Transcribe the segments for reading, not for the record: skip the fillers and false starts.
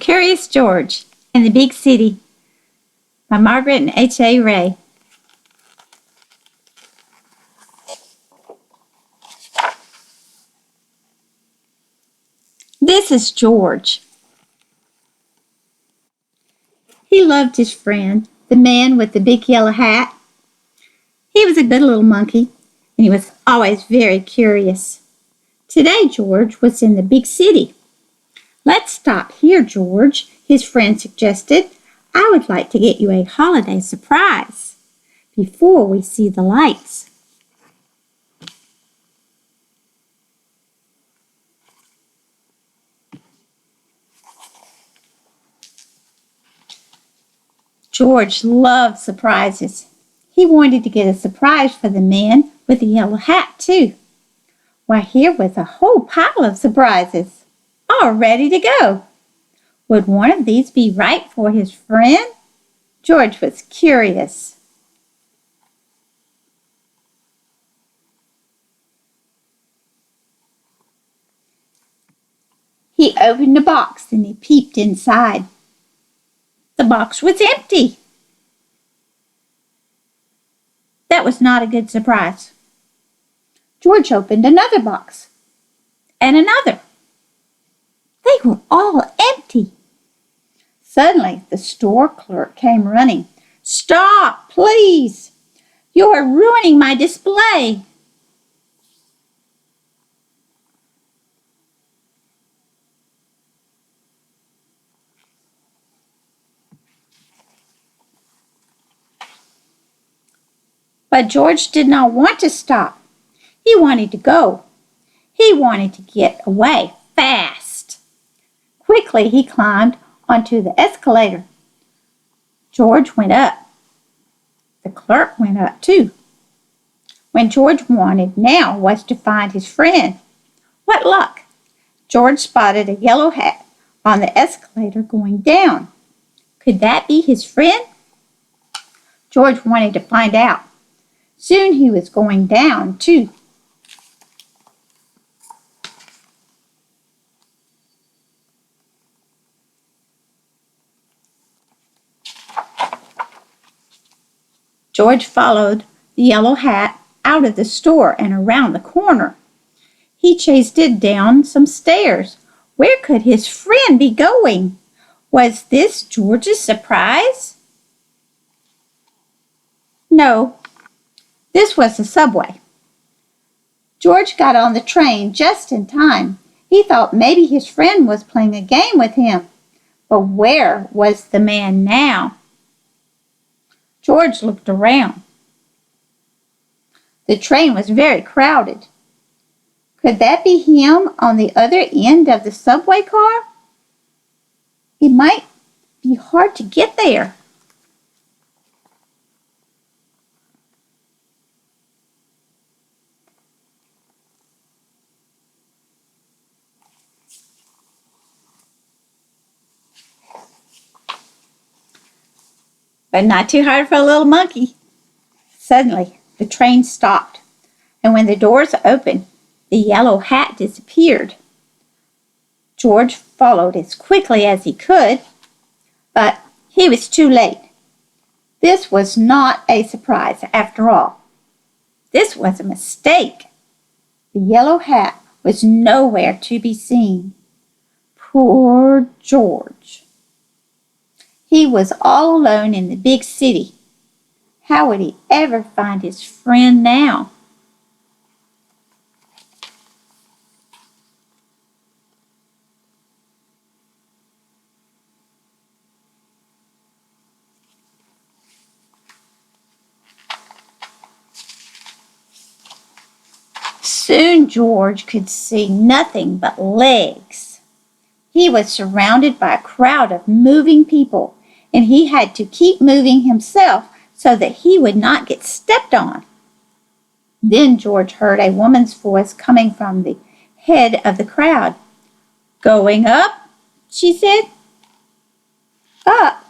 Curious George in the Big City by Margaret and H.A. Ray. This is George. He loved his friend, the man with the big yellow hat. He was a good little monkey, and he was always very curious. Today, George was in the big city. "Let's stop here, George," his friend suggested. "I would like to get you a holiday surprise before we see the lights." George loved surprises. He wanted to get a surprise for the man with the yellow hat, too. Why, here was a whole pile of surprises, all ready to go. Would one of these be right for his friend? George was curious. He opened the box and he peeped inside. The box was empty. That was not a good surprise. George opened another box and another. They were all empty. Suddenly, the store clerk came running. "Stop, please! You are ruining my display." But George did not want to stop. He wanted to go. He wanted to get away fast. Quickly, he climbed onto the escalator. George went up. The clerk went up too. What George wanted now was to find his friend. What luck! George spotted a yellow hat on the escalator going down. Could that be his friend? George wanted to find out. Soon he was going down too. George followed the yellow hat out of the store and around the corner. He chased it down some stairs. Where could his friend be going? Was this George's surprise? No, this was the subway. George got on the train just in time. He thought maybe his friend was playing a game with him. But where was the man now? George looked around. The train was very crowded. Could that be him on the other end of the subway car? It might be hard to get there. But not too hard for a little monkey. Suddenly, the train stopped, and when the doors opened, the yellow hat disappeared. George followed as quickly as he could, but he was too late. This was not a surprise after all. This was a mistake. The yellow hat was nowhere to be seen. Poor George. He was all alone in the big city. How would he ever find his friend now? Soon George could see nothing but legs. He was surrounded by a crowd of moving people, and he had to keep moving himself so that he would not get stepped on. Then George heard a woman's voice coming from the head of the crowd. "Going up?" she said. Up.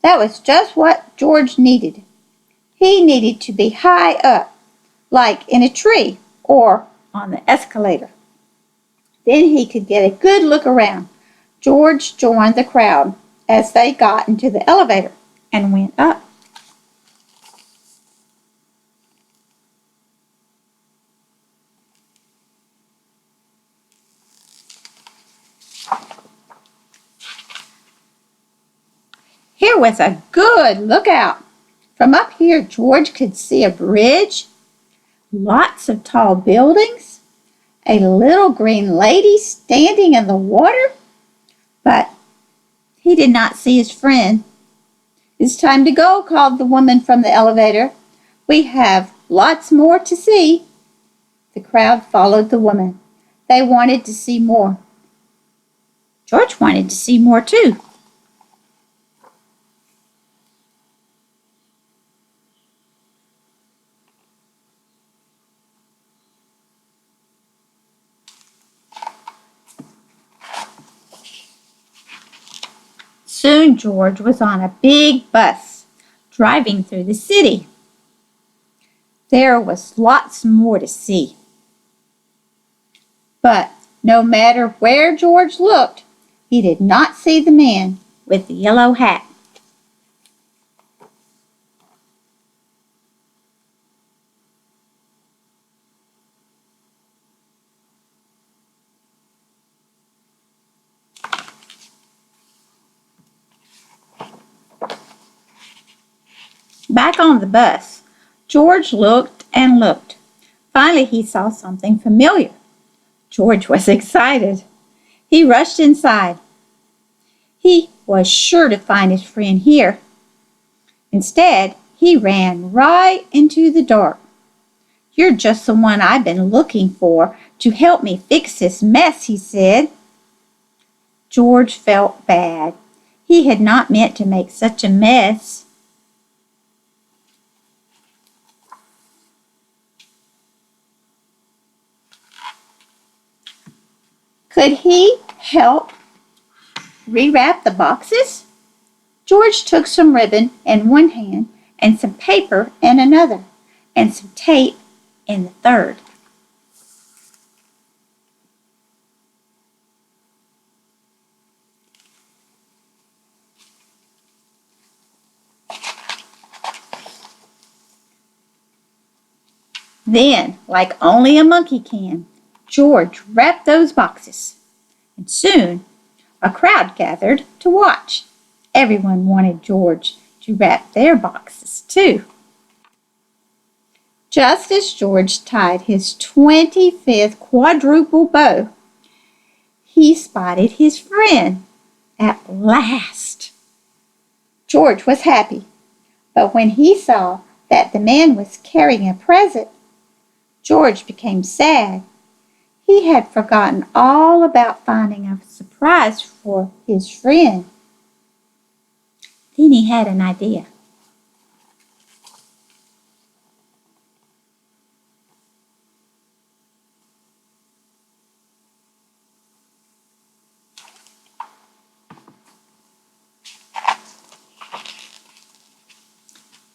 That was just what George needed. He needed to be high up, like in a tree or on the escalator. Then he could get a good look around. George joined the crowd as they got into the elevator and went up. Here was a good lookout. From up here, George could see a bridge, lots of tall buildings, a little green lady standing in the water, but he did not see his friend. "It's time to go," called the woman from the elevator. "We have lots more to see." The crowd followed the woman. They wanted to see more. George wanted to see more too. Soon George was on a big bus driving through the city. There was lots more to see. But no matter where George looked, he did not see the man with the yellow hat. Back on the bus, George looked and looked. Finally, he saw something familiar. George was excited. He rushed inside. He was sure to find his friend here. Instead, he ran right into the dark. "You're just the one I've been looking for to help me fix this mess," he said. George felt bad. He had not meant to make such a mess. Could he help rewrap the boxes? George took some ribbon in one hand and some paper in another and some tape in the third. Then, like only a monkey can, George wrapped those boxes. And soon a crowd gathered to watch. Everyone wanted George to wrap their boxes too. Just as George tied his 25th quadruple bow, he spotted his friend at last. George was happy, but when he saw that the man was carrying a present, George became sad. He had forgotten all about finding a surprise for his friend. Then he had an idea.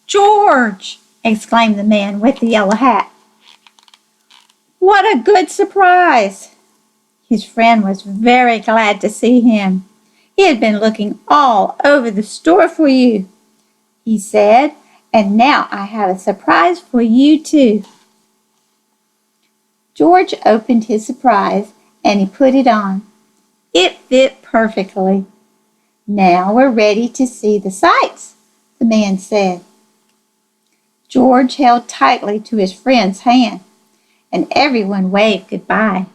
"George!" exclaimed the man with the yellow hat. "What a good surprise!" His friend was very glad to see him. "He had been looking all over the store for you," he said, "and now I have a surprise for you too." George opened his surprise and he put it on. It fit perfectly. "Now we're ready to see the sights," the man said. George held tightly to his friend's hand, and everyone waved goodbye.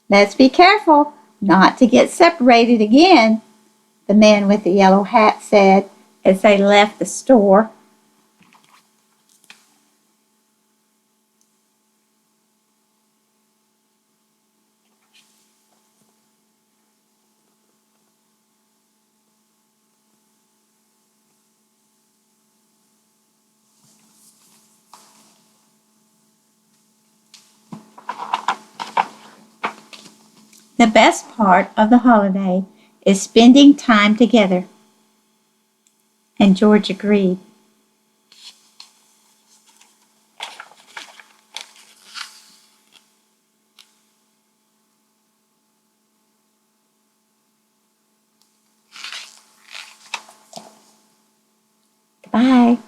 "Let's be careful not to get separated again," the man with the yellow hat said as they left the store. The best part of the holiday is spending time together. And George agreed. Bye.